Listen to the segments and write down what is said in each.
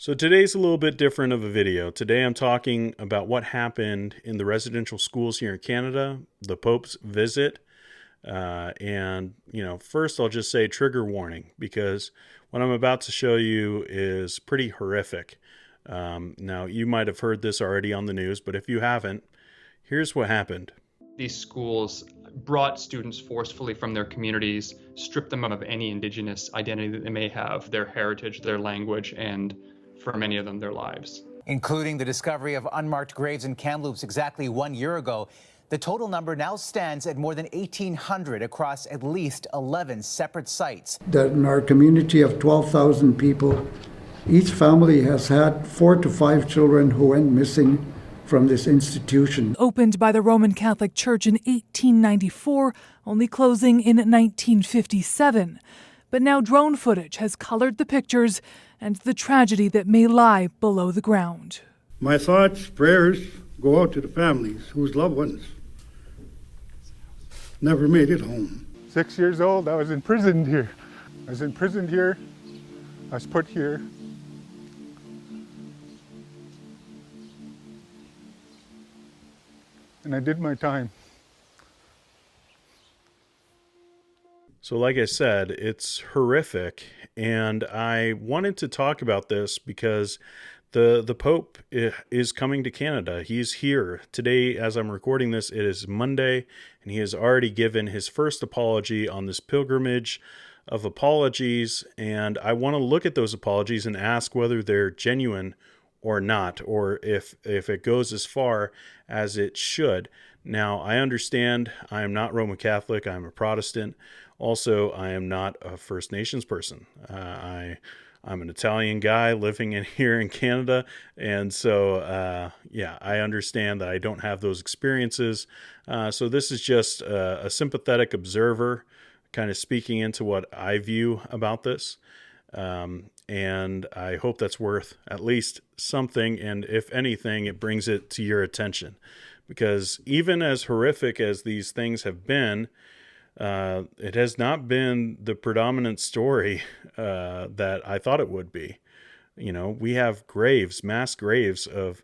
So today's a little bit different of a video. Today I'm talking about what happened in the residential schools here in Canada, the Pope's visit, first I'll just say trigger warning because what I'm about to show you is pretty horrific. Now, you might have heard this already on the news, but if you haven't, here's what happened. These schools brought students forcefully from their communities, stripped them of any Indigenous identity that they may have, their heritage, their language, and for many of them, their lives. Including the discovery of unmarked graves in Kamloops exactly 1 year ago. The total number now stands at more than 1,800 across at least 11 separate sites. That in our community of 12,000 people, each family has had 4 to 5 children who went missing from this institution. Opened by the Roman Catholic Church in 1894, only closing in 1957. But now drone footage has colored the pictures and the tragedy that may lie below the ground. My thoughts, prayers go out to the families whose loved ones never made it home. 6 years old, I was imprisoned here. I was put here. And I did my time. So like I said, it's horrific, and I wanted to talk about this because the Pope is coming to Canada. He's here. Today, as I'm recording this, it is Monday, and he has already given his first apology on this pilgrimage of apologies, and I want to look at those apologies and ask whether they're genuine or not, or if it goes as far as it should. Now, I understand I am not Roman Catholic. I'm a Protestant. Also, I am not a First Nations person. I'm an Italian guy living here in Canada, and so I understand that I don't have those experiences. So this is just a sympathetic observer, kind of speaking into what I view about this. And I hope that's worth at least something, and if anything, it brings it to your attention. Because even as horrific as these things have been, it has not been the predominant story that I thought it would be. You know, we have graves, mass graves of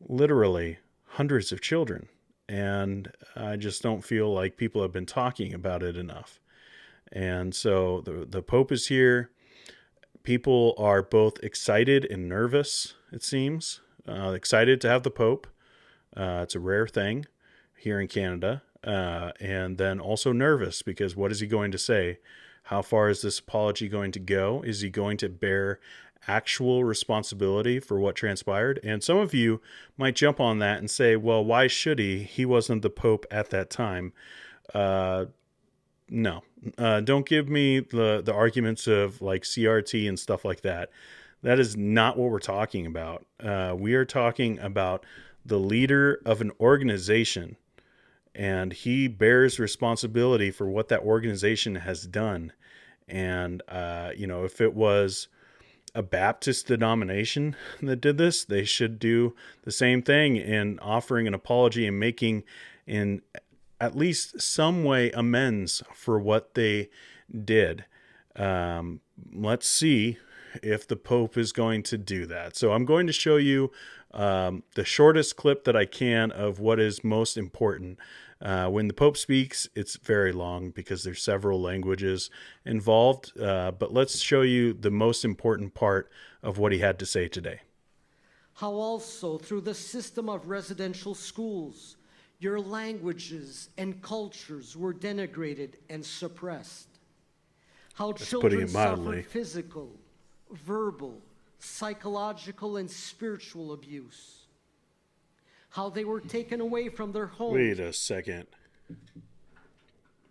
literally hundreds of children, and I just don't feel like people have been talking about it enough. And so the Pope is here. People are both excited and nervous, it seems. Excited to have the Pope. It's a rare thing here in Canada. And then also nervous because what is he going to say? How far is this apology going to go? Is he going to bear actual responsibility for what transpired? And some of you might jump on that and say, well, why should he? He wasn't the Pope at that time. No, don't give me the arguments of like CRT and stuff like that. That is not what we're talking about. We are talking about the leader of an organization, and he bears responsibility for what that organization has done. And, if it was a Baptist denomination that did this, they should do the same thing in offering an apology and making in at least some way amends for what they did. Let's see if the Pope is going to do that. So I'm going to show you the shortest clip that I can of what is most important. When the Pope speaks, it's very long because there's several languages involved. But let's show you the most important part of what he had to say today. How also through the system of residential schools, your languages and cultures were denigrated and suppressed. How children suffered physical, verbal, psychological, and spiritual abuse. How they were taken away from their homes. Wait a second.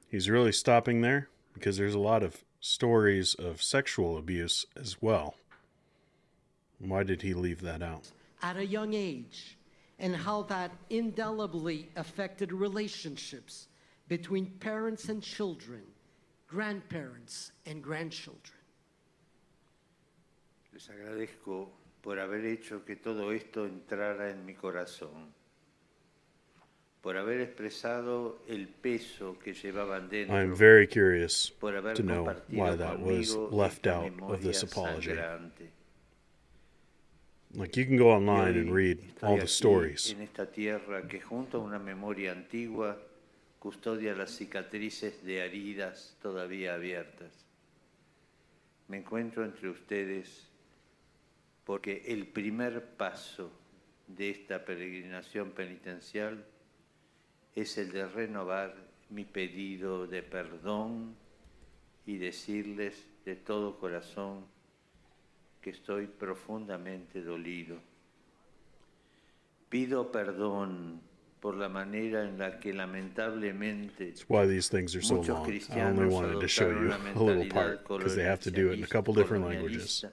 He's really stopping there because there's a lot of stories of sexual abuse as well. Why did he leave that out? At a young age, and how that indelibly affected relationships between parents and children, grandparents and grandchildren. Les agradezco por haber hecho que todo esto entrara en mi corazón, por haber expresado el peso que llevaban dentro. I'm very curious to know why that was left out of this apology. Like, you can go Y online and hoy read all estoy the aquí stories. en esta tierra que junto a una memoria antigua custodia las cicatrices de heridas todavía abiertas. Me encuentro entre ustedes porque el primer paso de esta peregrinación penitencial es el de renovar mi pedido de perdón y decirles de todo corazón que estoy profundamente dolido. Pido perdón por la manera en la que lamentablemente That's why these things are so muchos long. I only cristianos wanted to show adoptaron you la a little mentalidad part because they have to do it in a couple different languages. colonialista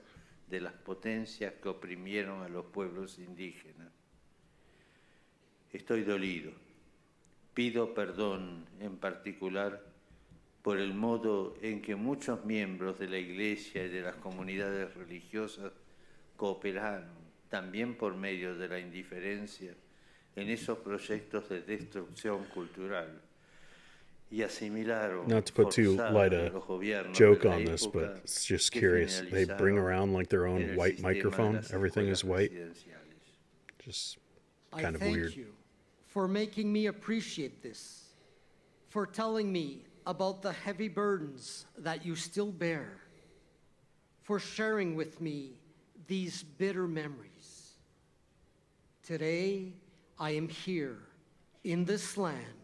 de las potencias que oprimieron a los pueblos indígenas. Estoy dolido. Pido perdón en particular por el modo en que muchos miembros de la Iglesia y de las comunidades religiosas cooperaron, también por medio de la indiferencia, en esos proyectos de destrucción cultural y asimilaron Not to put too light a los gobiernos joke de la on this, época but it's just que curious. They bring finalizaron around like their en own el white sistema de microphone. las Everything is escuelas white. residenciales. Just I kind of thank weird. you for making me appreciate this, for telling me about the heavy burdens that you still bear, for sharing with me these bitter memories. Today, I am here in this land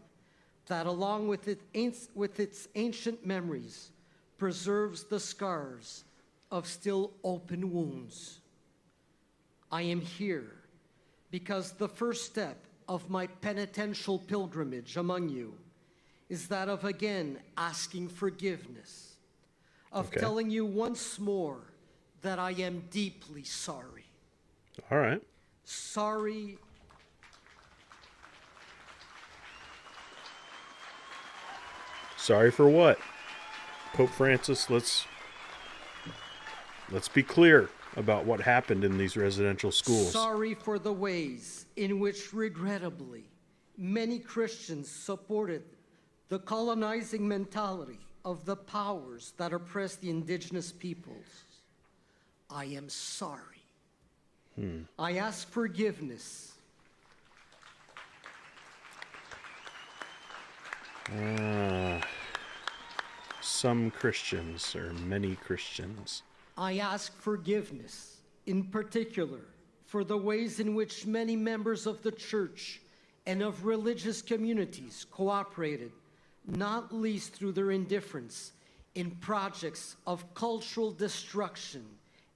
that, along with its ancient memories, preserves the scars of still open wounds. I am here because the first step of my penitential pilgrimage among you is that of again asking forgiveness, of telling you once more that I am deeply sorry. All right. Sorry. Sorry for what? Pope Francis, let's be clear about what happened in these residential schools. Sorry for the ways in which, regrettably, many Christians supported the colonizing mentality of the powers that oppress the indigenous peoples. I am sorry. I ask forgiveness. Some Christians, or many Christians. I ask forgiveness, in particular, for the ways in which many members of the church and of religious communities cooperated, not least through their indifference, in projects of cultural destruction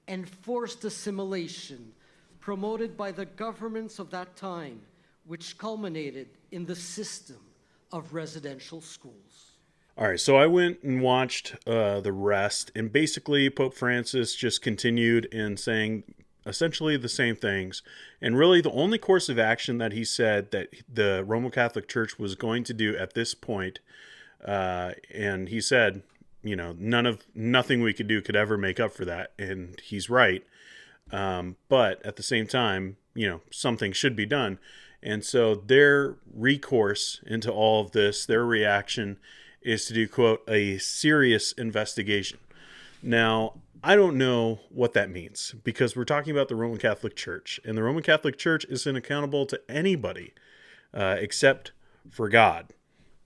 and forced assimilation promoted by the governments of that time, which culminated in the system of residential schools. All right, so I went and watched the rest, and basically Pope Francis just continued in saying essentially the same things. And really the only course of action that he said that the Roman Catholic Church was going to do at this point, and he said, you know, nothing we could do could ever make up for that. And he's right. But at the same time, you know, something should be done. And so their recourse into all of this, their reaction is to do, quote, a serious investigation. Now, I don't know what that means because we're talking about the Roman Catholic Church, and the Roman Catholic Church isn't accountable to anybody except for God,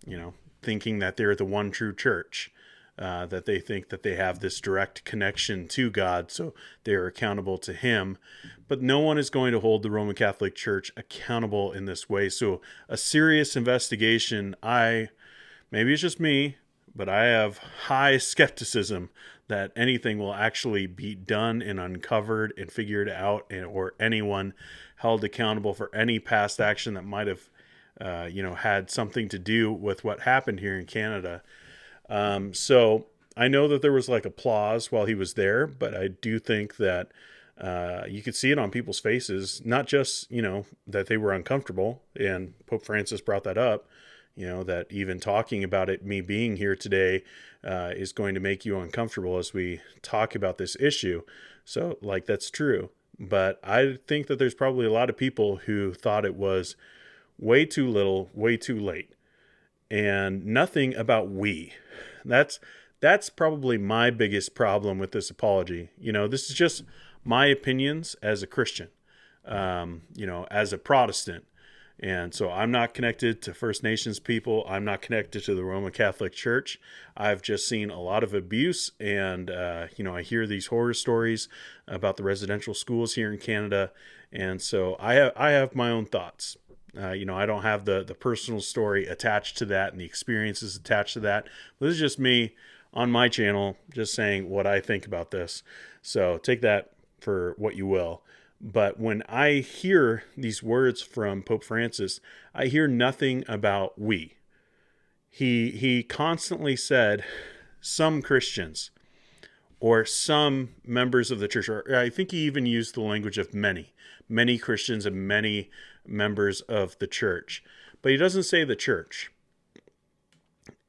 you know, thinking that they're the one true church, that they think that they have this direct connection to God, so they're accountable to him. But no one is going to hold the Roman Catholic Church accountable in this way. So a serious investigation, maybe it's just me, but I have high skepticism that anything will actually be done and uncovered and figured out, or anyone held accountable for any past action that might have, had something to do with what happened here in Canada. So I know that there was like applause while he was there, but I do think that you could see it on people's faces, not just, that they were uncomfortable. And Pope Francis brought that up, that even talking about it, me being here today, is going to make you uncomfortable as we talk about this issue. So that's true. But I think that there's probably a lot of people who thought it was way too little, way too late, and nothing about we. That's probably my biggest problem with this apology. This is just my opinions as a Christian. as a Protestant. And so I'm not connected to First Nations people. I'm not connected to the Roman Catholic Church. I've just seen a lot of abuse, and I hear these horror stories about the residential schools here in Canada, and so I have my own thoughts. I don't have the personal story attached to that and the experiences attached to that. This is just me on my channel, just saying what I think about this. So take that for what you will. But when I hear these words from Pope Francis, I hear nothing about we. He constantly said some Christians or some members of the church, or I think he even used the language of many Christians and many members of the church. But he doesn't say the church.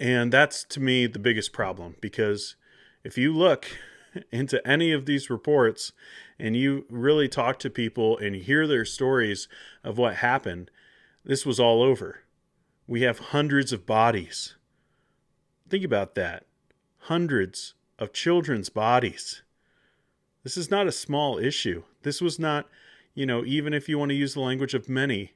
And that's, to me, the biggest problem, because if you look into any of these reports and you really talk to people and hear their stories of what happened, this was all over. We have hundreds of bodies. Think about that. Hundreds of children's bodies. This is not a small issue. This was not, even if you want to use the language of many,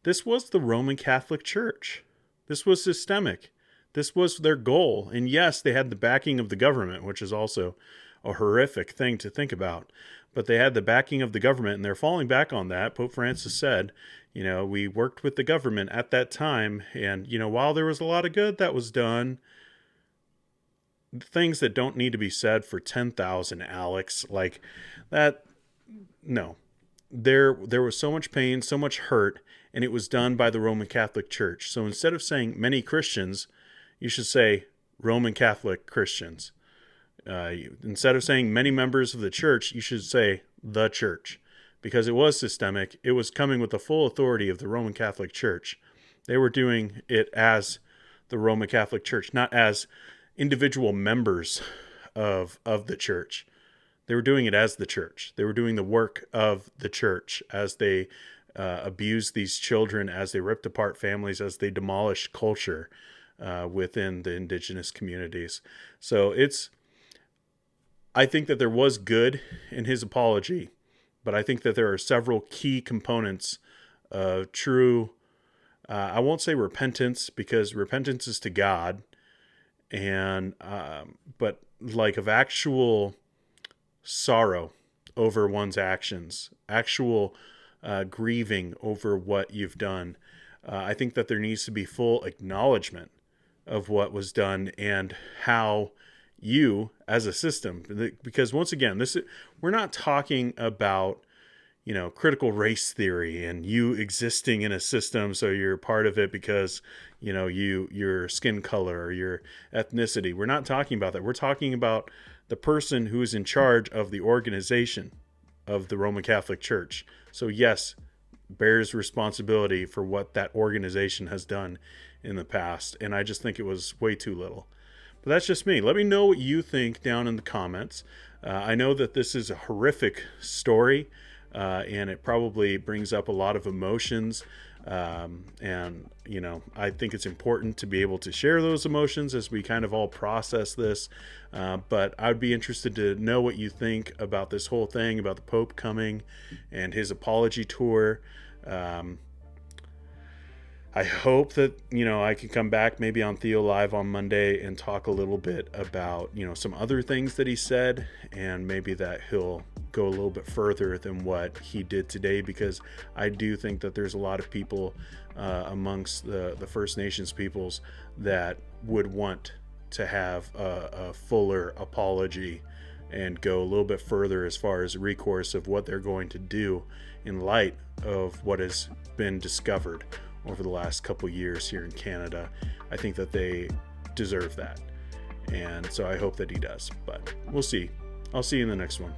this was the Roman Catholic Church. This was systemic. This was their goal. And yes, they had the backing of the government, which is also a horrific thing to think about. But they had the backing of the government, and they're falling back on that. Pope Francis said, we worked with the government at that time, and, while there was a lot of good that was done, things that don't need to be said for 10,000, Alex, like that, no. There was so much pain, so much hurt, and it was done by the Roman Catholic Church. So instead of saying many Christians, you should say Roman Catholic Christians. Instead of saying many members of the church, you should say the church, because it was systemic. It was coming with the full authority of the Roman Catholic Church. They were doing it as the Roman Catholic Church, not as individual members of the church. They were doing it as the church. They were doing the work of the church as they abused these children, as they ripped apart families, as they demolished culture within the Indigenous communities. So I think that there was good in his apology, but I think that there are several key components of true, I won't say repentance, because repentance is to God, and but like of actual sorrow over one's actions, actual grieving over what you've done. I think that there needs to be full acknowledgement of what was done and how you as a system, because once again, we're not talking about critical race theory and you existing in a system so you're part of it because your skin color or your ethnicity. We're not talking about that. We're talking about the person who is in charge of the organization of the Roman Catholic Church. So yes, bears responsibility for what that organization has done in the past, and I just think it was way too little. But that's just me. Let me know what you think down in the comments. I know that this is a horrific story, and it probably brings up a lot of emotions. And, I think it's important to be able to share those emotions as we kind of all process this. But I'd be interested to know what you think about this whole thing, about the Pope coming and his apology tour. I hope that, I can come back maybe on Theo Live on Monday and talk a little bit about, some other things that he said, and maybe that he'll go a little bit further than what he did today, because I do think that there's a lot of people amongst the First Nations peoples that would want to have a fuller apology and go a little bit further as far as recourse of what they're going to do in light of what has been discovered over the last couple years here in Canada. I think that they deserve that. And so I hope that he does, but we'll see. I'll see you in the next one.